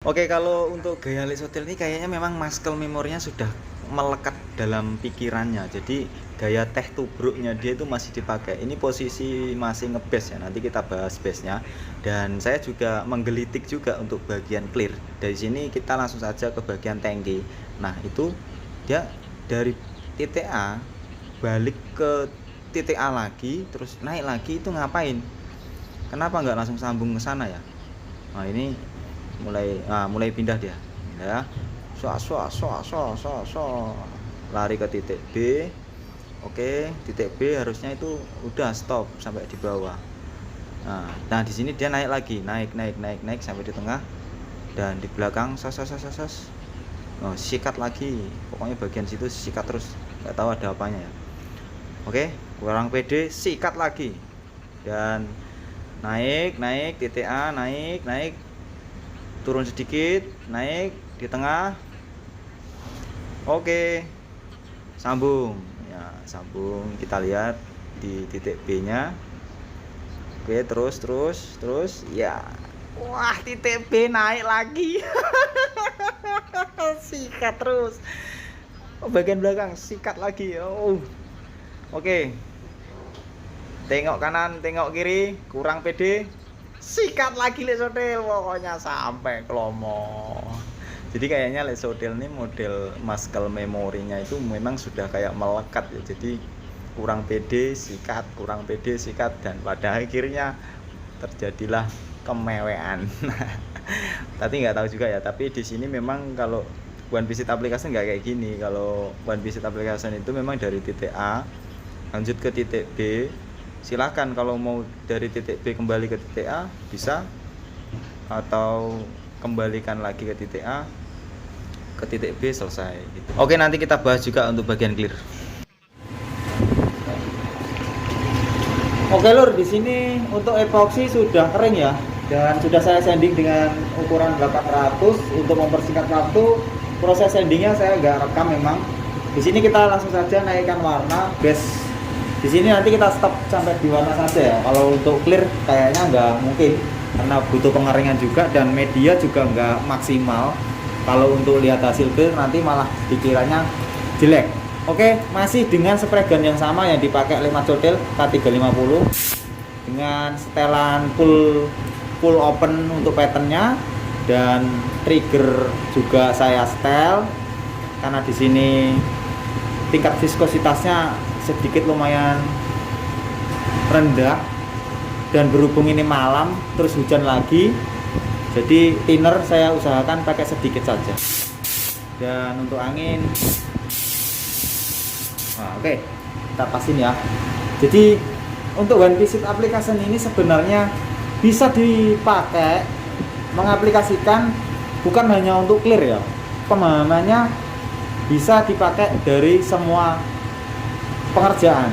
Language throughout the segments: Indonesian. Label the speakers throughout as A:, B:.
A: Oke, kalau untuk gaya Lesotil ini kayaknya memang muscle memorinya sudah melekat dalam pikirannya. Jadi gaya teh tubruknya dia itu masih dipakai. Ini posisi masih ngebase ya. Nanti kita bahas base-nya. Dan saya juga menggelitik juga untuk bagian clear. Dari sini kita langsung saja ke bagian tangki. Nah, itu dia dari titik A balik ke titik A lagi, terus naik lagi itu ngapain? Kenapa nggak langsung sambung ke sana ya? Nah, ini mulai pindah dia ya, lari ke titik B. Oke, titik B harusnya itu udah stop sampai di bawah. Nah di sini dia naik lagi, naik sampai di tengah, dan di belakang sikat lagi, pokoknya bagian situ sikat terus, nggak tahu ada apanya ya. Oke, kurang pede, sikat lagi, dan naik titik A, naik turun sedikit, naik di tengah. Oke, sambung ya, sambung. Kita lihat di titik B nya. Oke, terus ya. Wah, titik B naik lagi. Sikat terus. Bagian belakang sikat lagi. Oke, tengok kanan, tengok kiri, kurang pede, sikat lagi Lesotil, pokoknya sampai kelomo. Jadi kayaknya Lesotil ini model muscle memorinya itu memang sudah kayak melekat ya. Jadi kurang pede sikat, dan pada akhirnya terjadilah kemewean. Tapi nggak tahu juga ya. Tapi di sini memang kalau One Visit Application nggak kayak gini. Kalau One Visit Application itu memang dari titik A lanjut ke titik B. Silahkan kalau mau dari titik B kembali ke titik A bisa, atau kembalikan lagi ke titik A ke titik B, selesai gitu. Oke, nanti kita bahas juga untuk bagian clear. Oke lur, di sini untuk epoxy sudah kering ya, dan sudah saya sanding dengan ukuran 800 untuk mempersingkat waktu. Proses sandingnya saya nggak rekam memang. Di sini kita langsung saja naikkan warna base. Di sini nanti kita stop sampai di warna saja ya. Kalau untuk clear kayaknya nggak mungkin, karena butuh pengeringan juga dan media juga nggak maksimal. Kalau untuk lihat hasil clear nanti malah dikiranya jelek. Oke, masih dengan spray gun yang sama yang dipakai oleh Lesotil K350 dengan setelan full open untuk patternnya, dan trigger juga saya setel karena di sini tingkat viskositasnya sedikit lumayan rendah, dan berhubung ini malam terus hujan lagi, jadi thinner saya usahakan pakai sedikit saja. Dan untuk angin, oke, kita pasin ya. Jadi untuk One Visit Application ini sebenarnya bisa dipakai mengaplikasikan bukan hanya untuk clear ya, pemahamannya bisa dipakai dari semua pengerjaan,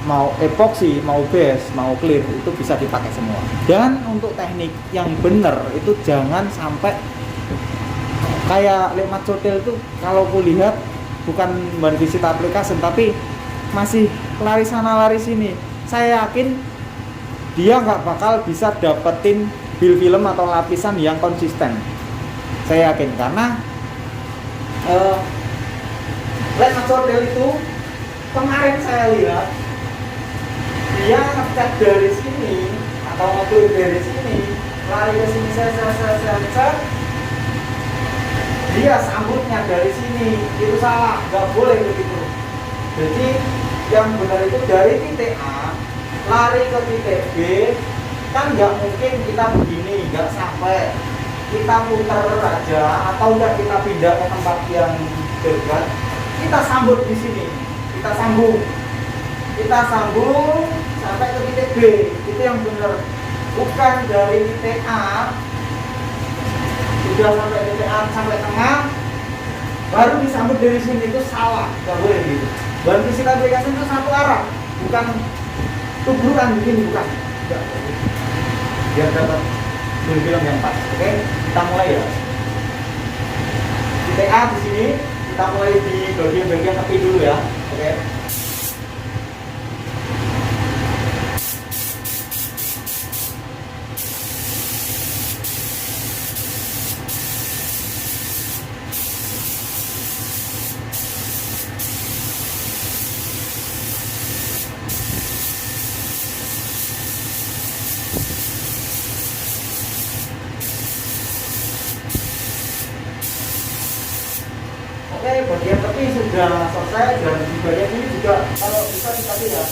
A: mau epoxy, mau base, mau clear, itu bisa dipakai semua. Dan untuk teknik yang benar itu jangan sampai kayak Lesotil itu, kalau kulihat bukan One Visit Application tapi masih lari sana lari sini. Saya yakin dia nggak bakal bisa dapetin build film atau lapisan yang konsisten. Saya yakin karena Lesotil itu kemarin saya lihat dia ngecat dari sini atau nge-clear dari sini, lari ke sini, dia sambutnya dari sini, itu salah, nggak boleh begitu. Jadi yang benar itu dari titik A lari ke titik B, kan nggak mungkin kita begini, nggak sampai, kita putar aja atau enggak kita pindah ke tempat yang dekat, kita sambut di sini. Kita sambung sampai ke titik B, itu yang benar. Bukan dari titik A sudah sampai titik A sampai tengah baru disambut dari sini, itu salah, nggak boleh gitu. One Visit Application itu satu arah, bukan tubrukan begini, bukan. Nggak, biar dapat film yang pas. Oke, kita mulai ya. Titik A di sini, kita mulai di bagian tepi dulu ya. Oke. Oke, bagian tepi sudah selesai dan di bagian ini juga kalau bisa dikasih ya.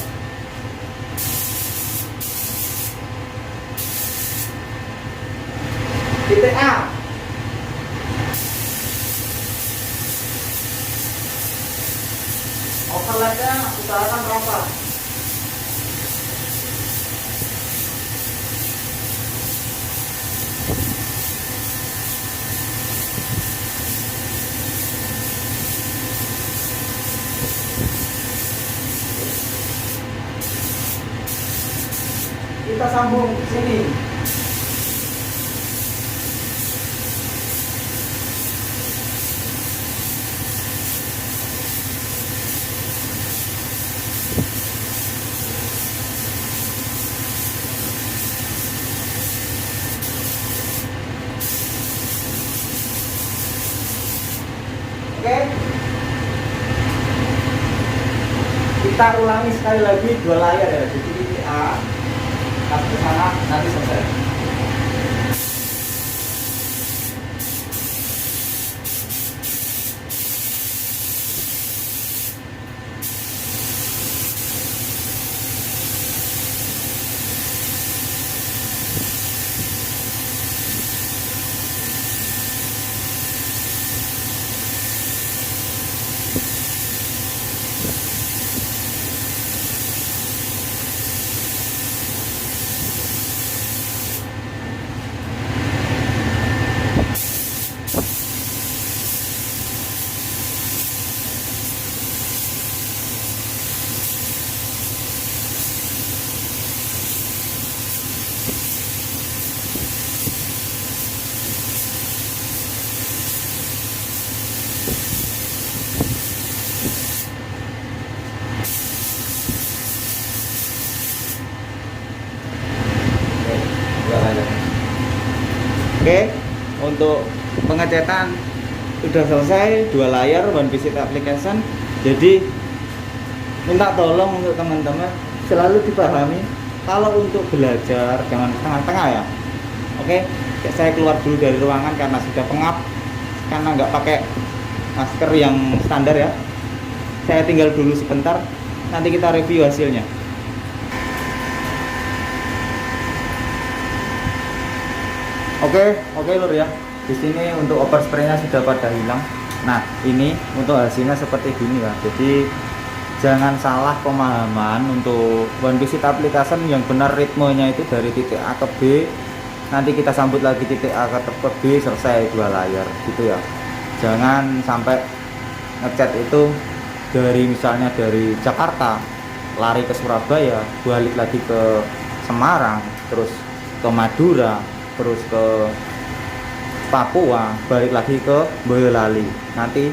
A: Titik A. Overlapnya usahakan rapat. Kita sambung ke sini. Oke. Kita ulangi sekali lagi 2 layar ya. Di titik A, kasih ke sana, nanti selesai. Oke, untuk pengecetan sudah selesai, 2 layar one visit application. Jadi minta tolong untuk teman-teman selalu dipahami kalau untuk belajar jangan tengah-tengah ya. Oke, saya keluar dulu dari ruangan karena sudah pengap, karena nggak pakai masker yang standar ya. Saya tinggal dulu sebentar, nanti kita review hasilnya. Oke lur ya. Di sini untuk overspray-nya sudah pada hilang. Nah, ini untuk hasilnya seperti gini ya. Jadi jangan salah pemahaman untuk one visit application yang benar ritmenya itu dari titik A ke B. Nanti kita sambut lagi titik A ke B, selesai 2 layar gitu ya. Jangan sampai ngecat itu dari misalnya dari Jakarta lari ke Surabaya, balik lagi ke Semarang, terus ke Madura, terus ke Papua, balik lagi ke Boyolali. Nanti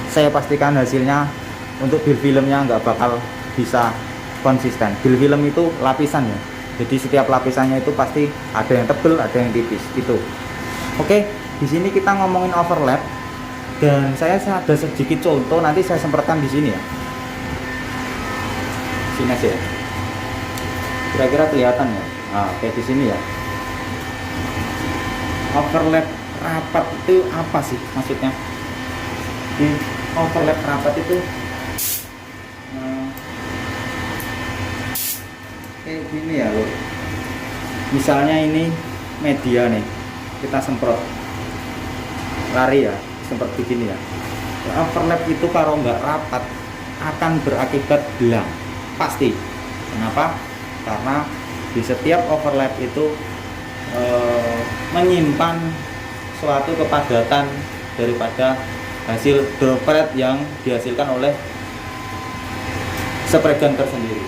A: saya pastikan hasilnya untuk build filmnya nggak bakal bisa konsisten. Build film itu lapisan ya, jadi setiap lapisannya itu pasti ada yang tebel, ada yang tipis gitu. Oke, di sini kita ngomongin overlap dan saya ada sedikit contoh, nanti saya semprotkan di sini ya. Sini aja ya. Kira-kira kelihatan ya. Nah, kayak di sini ya. Overlap rapat itu apa sih maksudnya? Di overlap rapat itu kayak gini ya loh. Misalnya ini media nih, kita semprot lari ya, semprot begini ya. Overlap itu kalau nggak rapat akan berakibat belang pasti. Kenapa? Karena di setiap overlap itu menyimpan suatu kepadatan daripada hasil droplet yang dihasilkan oleh spray gun tersendiri.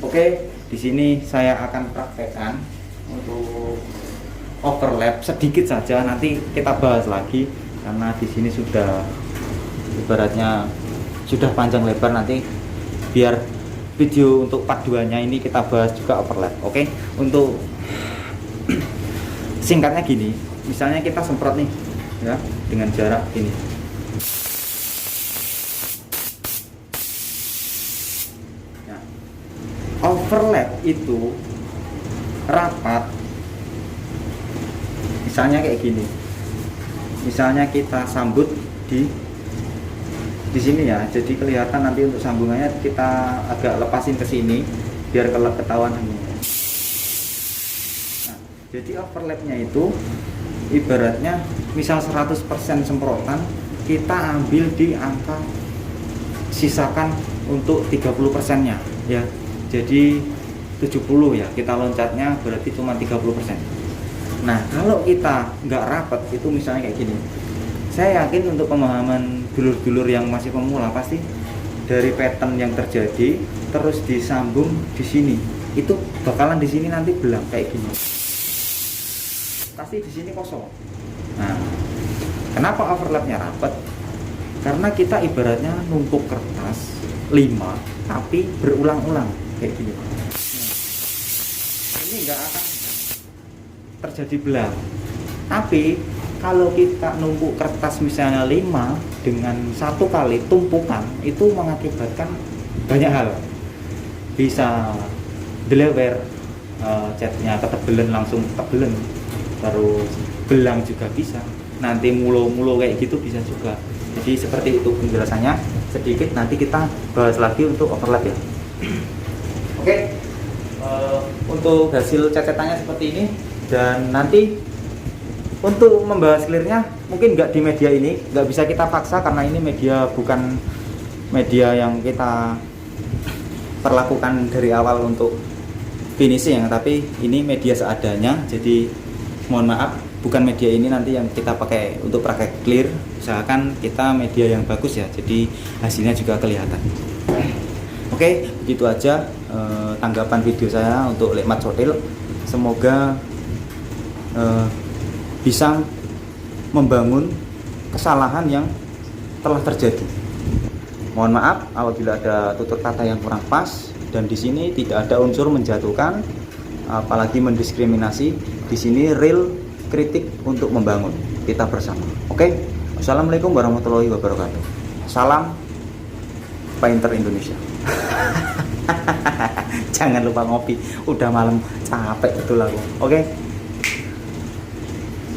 A: Oke, di sini saya akan praktekkan untuk overlap sedikit saja, nanti kita bahas lagi karena di sini sudah ibaratnya sudah panjang lebar, nanti biar video untuk part 2-nya ini kita bahas juga overlap. Oke, untuk singkatnya gini, misalnya kita semprot nih ya dengan jarak ini. Nah, overlap itu rapat misalnya kayak gini, misalnya kita sambut di sini ya, jadi kelihatan nanti untuk sambungannya kita agak lepasin ke sini biar ketahuan semua. Nah, jadi overlapnya itu ibaratnya misal 100% semprotan, kita ambil di angka sisakan untuk 30% nya ya, jadi 70 ya, kita loncatnya berarti cuma 30%. Nah kalau kita nggak rapet itu misalnya kayak gini, saya yakin untuk pemahaman dulur-dulur yang masih pemula pasti dari pattern yang terjadi terus disambung di sini, itu bakalan di sini nanti belang kayak gini, pasti di sini kosong. Nah, kenapa overlapnya rapet? Karena kita ibaratnya numpuk kertas 5 tapi berulang-ulang kayak gini. Nah, ini nggak akan terjadi belang. Tapi kalau kita numpuk kertas misalnya 5 dengan satu kali tumpukan, itu mengakibatkan banyak hal. Bisa delewer, catnya ketebelan, langsung ketebelan, terus belang juga bisa, nanti mulo-mulo kayak gitu bisa juga. Jadi seperti itu penjelasannya sedikit, nanti kita bahas lagi untuk overlap ya. Oke, untuk hasil cacetannya seperti ini, dan nanti untuk membahas clearnya mungkin nggak di media ini, nggak bisa kita paksa karena ini media bukan media yang kita perlakukan dari awal untuk finishing, tapi ini media seadanya. Jadi mohon maaf, bukan media ini nanti yang kita pakai untuk praktek clear. Usahakan kita media yang bagus ya, jadi hasilnya juga kelihatan. Oke, begitu aja tanggapan video saya untuk Lekmat Sotil. Semoga bisa membangun kesalahan yang telah terjadi. Mohon maaf apabila ada tutur kata yang kurang pas, dan di sini tidak ada unsur menjatuhkan apalagi mendiskriminasi. Di sini real kritik untuk membangun kita bersama. Oke? Assalamualaikum warahmatullahi wabarakatuh. Salam Painter Indonesia. Jangan lupa ngopi, udah malam capek betul aku. Oke?